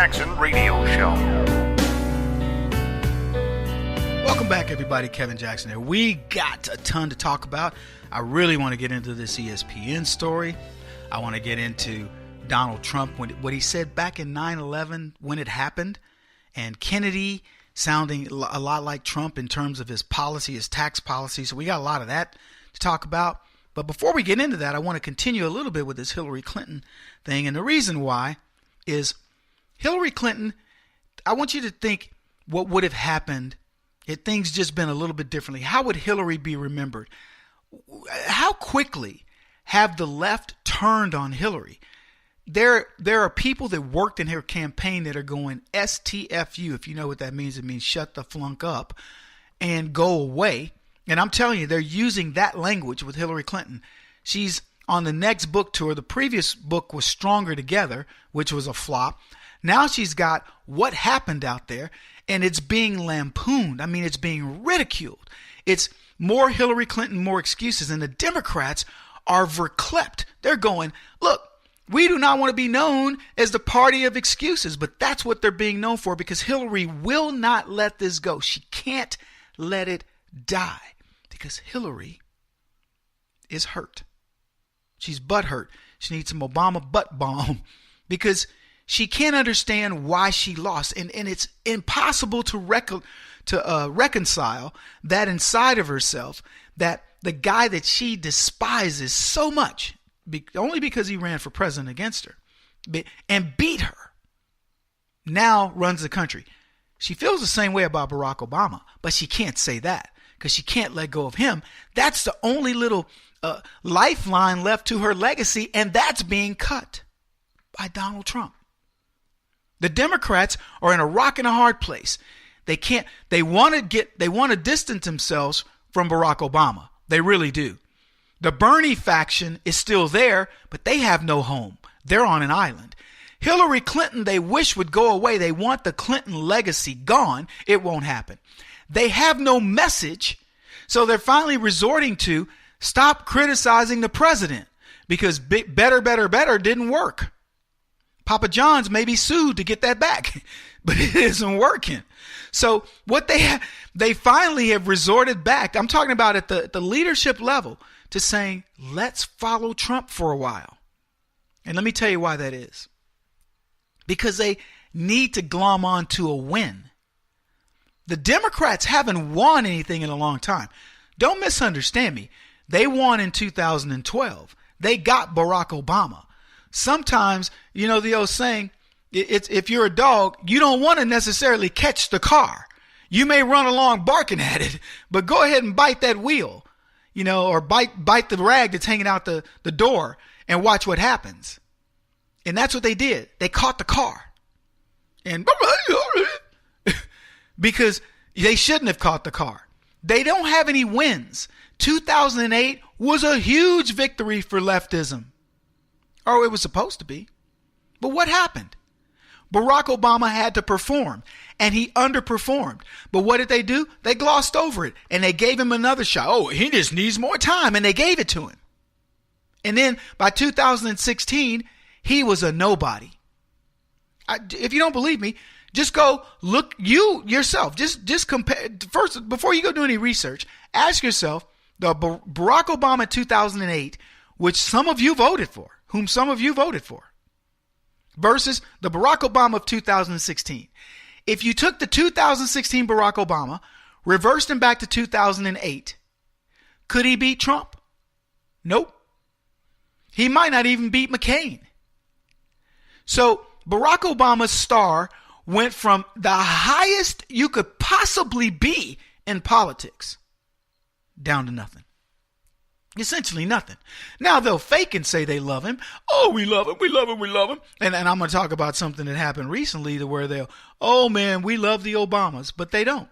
Jackson Radio Show. Welcome back, everybody. Kevin Jackson here. We got a ton to talk about. I really want to get into this ESPN story. I want to get into Donald Trump, what he said back in 9/11 when it happened, and Kennedy sounding a lot like Trump in terms of his policy, his tax policy. So we got a lot of that to talk about. But before we get into that, I want to continue a little bit with this Hillary Clinton thing. And the reason why is Hillary Clinton, I want you to think what would have happened if things just been a little bit differently. How would Hillary be remembered? How quickly have the left turned on Hillary? There are people that worked in her campaign that are going STFU. If you know what that means, it means shut the flunk up and go away. And I'm telling you, they're using that language with Hillary Clinton. She's on the next book tour. The previous book was Stronger Together, which was a flop. Now she's got What Happened Out There, and it's being lampooned. I mean, it's being ridiculed. It's more Hillary Clinton, more excuses. And the Democrats are verklempt. They're going, look, we do not want to be known as the party of excuses, but that's what they're being known for because Hillary will not let this go. She can't let it die because Hillary is hurt. She's butthurt. She needs some Obama butt balm because she can't understand why she lost. And it's impossible to reconcile that inside of herself, that the guy that she despises so much, only because he ran for president against her and beat her, now runs the country. She feels the same way about Barack Obama, but she can't say that because she can't let go of him. That's the only little lifeline left to her legacy, and that's being cut by Donald Trump. The Democrats are in a rock and a hard place. They want to distance themselves from Barack Obama. They really do. The Bernie faction is still there, but they have no home. They're on an island. Hillary Clinton, they wish would go away. They want the Clinton legacy gone. It won't happen. They have no message, so they're finally resorting to stop criticizing the president because better didn't work. Papa John's may be sued to get that back, but it isn't working. So what they finally have resorted back, I'm talking about at the leadership level, to saying, let's follow Trump for a while. And let me tell you why that is. Because they need to glom on to a win. The Democrats haven't won anything in a long time. Don't misunderstand me. They won in 2012. They got Barack Obama. Sometimes, you know the old saying, if you're a dog, you don't want to necessarily catch the car. You may run along barking at it, but go ahead and bite that wheel, or bite the rag that's hanging out the door and watch what happens. And that's what they did. They caught the car. And because they shouldn't have caught the car. They don't have any wins. 2008 was a huge victory for leftism. Or it was supposed to be. But what happened? Barack Obama had to perform, and he underperformed. But what did they do? They glossed over it, and they gave him another shot. Oh, he just needs more time, and they gave it to him. And then by 2016, he was a nobody. If you don't believe me, just go look yourself. Just compare. First, before you go do any research, ask yourself, the Barack Obama 2008, which some of you voted for, versus the Barack Obama of 2016. If you took the 2016 Barack Obama, reversed him back to 2008, could he beat Trump? Nope. He might not even beat McCain. So Barack Obama's star went from the highest you could possibly be in politics down to nothing. Essentially nothing. Now they'll fake and say they love him. Oh, we love him. And I'm going to talk about something that happened recently to where oh man, we love the Obamas, but they don't.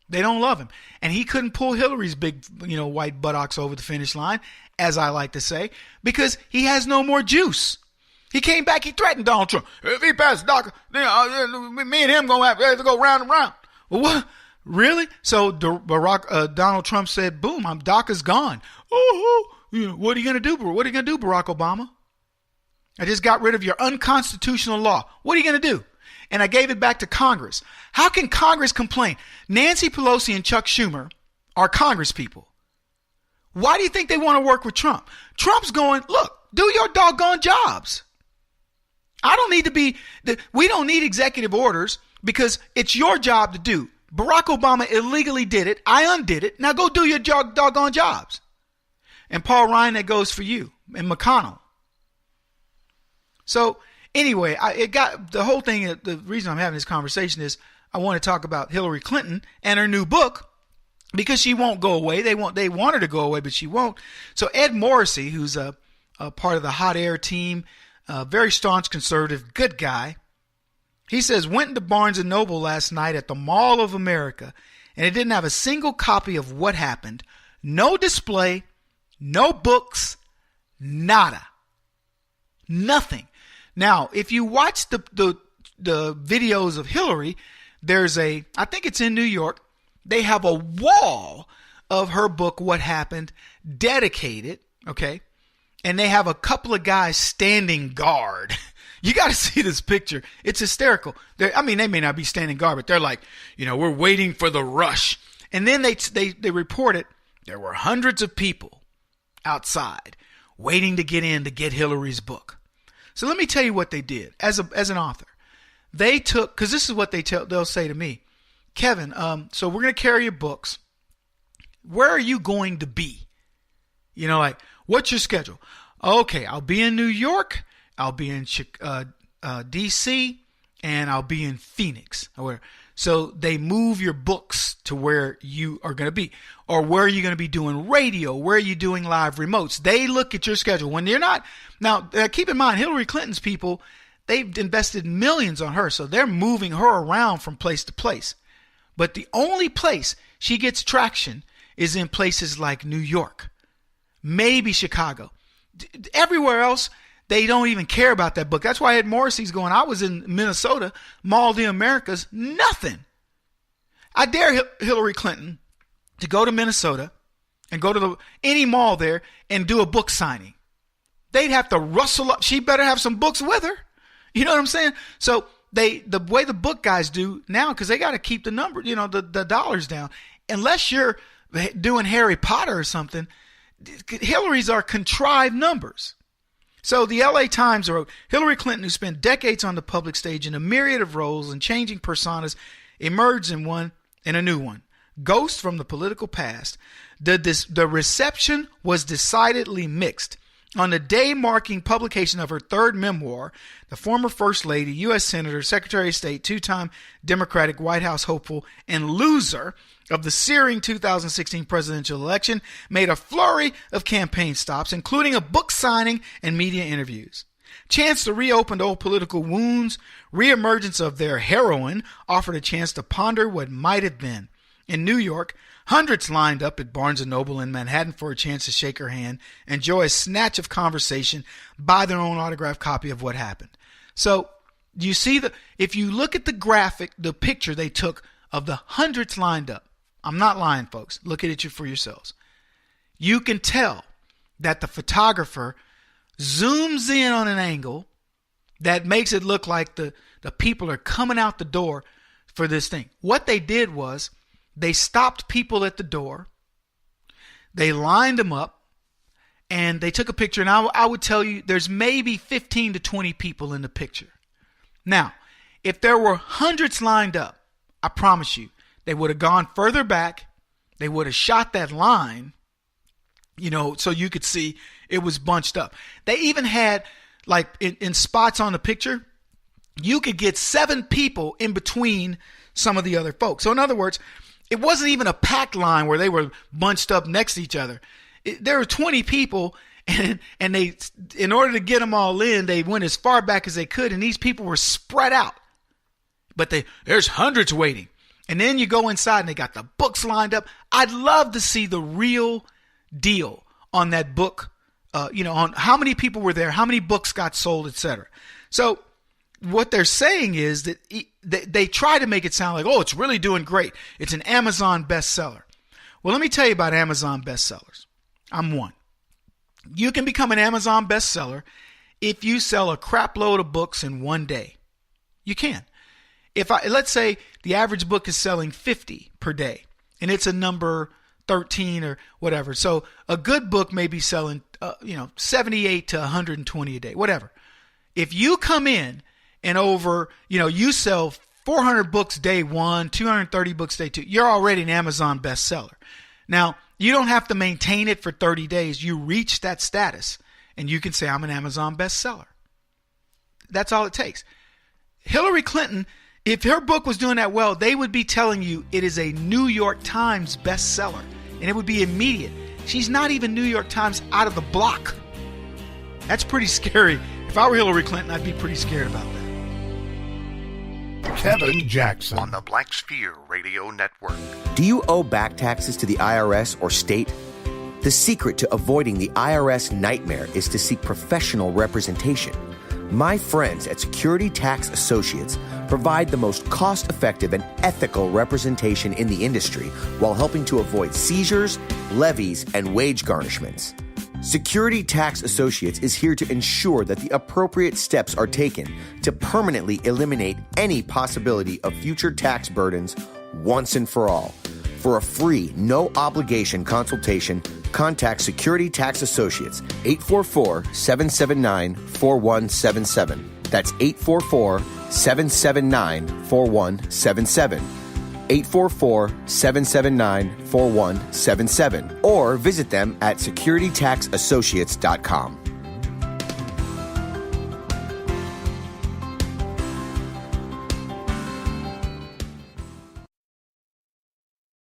They don't love him. And he couldn't pull Hillary's big, white buttocks over the finish line, as I like to say, because he has no more juice. He came back, he threatened Donald Trump. If he passes DACA, me and him going to have to go round and round. Well, what? Really? So Donald Trump said, boom, DACA's gone. Oh, what are you going to do? What are you going to do, Barack Obama? I just got rid of your unconstitutional law. What are you going to do? And I gave it back to Congress. How can Congress complain? Nancy Pelosi and Chuck Schumer are Congress people. Why do you think they want to work with Trump? Trump's going, look, do your doggone jobs. We don't need executive orders because it's your job to do. Barack Obama illegally did it. I undid it. Now go do your doggone jobs. And Paul Ryan, that goes for you. And McConnell. So anyway, the whole thing, the reason I'm having this conversation is I want to talk about Hillary Clinton and her new book because she won't go away. They want her to go away, but she won't. So Ed Morrissey, who's a part of the Hot Air team, a very staunch conservative, good guy. He says, went into Barnes & Noble last night at the Mall of America, and it didn't have a single copy of What Happened. No display, no books, nada. Nothing. Now, if you watch the videos of Hillary, I think it's in New York, they have a wall of her book, What Happened, dedicated, okay? And they have a couple of guys standing guard. You got to see this picture. It's hysterical. They may not be standing guard, but they're like, we're waiting for the rush. And then they reported there were hundreds of people outside waiting to get in to get Hillary's book. So let me tell you what they did as an author. They took, because this is what they'll say to me, Kevin, so we're going to carry your books. Where are you going to be? What's your schedule? Okay, I'll be in New York, I'll be in D.C., and I'll be in Phoenix. So they move your books to where you are going to be. Or where are you going to be doing radio? Where are you doing live remotes? They look at your schedule. When you're not... Now, keep in mind, Hillary Clinton's people, they've invested millions on her, so they're moving her around from place to place. But the only place she gets traction is in places like New York. Maybe Chicago. Everywhere else, they don't even care about that book. That's why Ed Morrissey's going, I was in Minnesota, Mall of the Americas, nothing. I dare Hillary Clinton to go to Minnesota and go to any mall there and do a book signing. They'd have to rustle up. She better have some books with her. You know what I'm saying? So the way the book guys do now, because they got to keep the number, the dollars down. Unless you're doing Harry Potter or something, Hillary's are contrived numbers. So the LA Times wrote, Hillary Clinton, who spent decades on the public stage in a myriad of roles and changing personas, emerged in a new one. Ghost from the political past. The reception was decidedly mixed. On the day marking publication of her third memoir, the former First Lady, U.S. Senator, Secretary of State, two-time Democratic White House hopeful, and loser of the searing 2016 presidential election made a flurry of campaign stops, including a book signing and media interviews. Chance to reopen old political wounds, reemergence of their heroine offered a chance to ponder what might have been. In New York, hundreds lined up at Barnes & Noble in Manhattan for a chance to shake her hand, enjoy a snatch of conversation, buy their own autographed copy of What Happened. So, you see if you look at the graphic, the picture they took of the hundreds lined up, I'm not lying, folks. Look at it for yourselves. You can tell that the photographer zooms in on an angle that makes it look like the people are coming out the door for this thing. What they did was they stopped people at the door. They lined them up and they took a picture. And I would tell you there's maybe 15 to 20 people in the picture. Now, if there were hundreds lined up, I promise you, they would have gone further back. They would have shot that line, so you could see it was bunched up. They even had, like in spots on the picture, you could get 7 people in between some of the other folks. So in other words, it wasn't even a packed line where they were bunched up next to each other. There were 20 people, and they, in order to get them all in, they went as far back as they could, and these people were spread out. But there's hundreds waiting. And then you go inside and they got the books lined up. I'd love to see the real deal on that book, on how many people were there, how many books got sold, etc. So what they're saying is that they try to make it sound like, oh, it's really doing great. It's an Amazon bestseller. Well, let me tell you about Amazon bestsellers. I'm one. You can become an Amazon bestseller if you sell a crap load of books in one day. You can. Let's say the average book is selling 50 per day, and it's a number 13 or whatever. So a good book may be selling, 78 to 120 a day, whatever. If you come in and you sell 400 books day one, 230 books day two, you're already an Amazon bestseller. Now, you don't have to maintain it for 30 days. You reach that status, and you can say, I'm an Amazon bestseller. That's all it takes. Hillary Clinton, if her book was doing that well, they would be telling you it is a New York Times bestseller, and it would be immediate. She's not even New York Times out of the block. That's pretty scary. If I were Hillary Clinton, I'd be pretty scared about that. Kevin Jackson on the Black Sphere Radio Network. Do you owe back taxes to the IRS or state? The secret to avoiding the IRS nightmare is to seek professional representation. My friends at Security Tax Associates provide the most cost-effective and ethical representation in the industry while helping to avoid seizures, levies, and wage garnishments. Security Tax Associates is here to ensure that the appropriate steps are taken to permanently eliminate any possibility of future tax burdens once and for all. For a free, no-obligation consultation, contact Security Tax Associates, 844-779-4177. That's 844-779-4177. 844-779-4177. Or visit them at securitytaxassociates.com.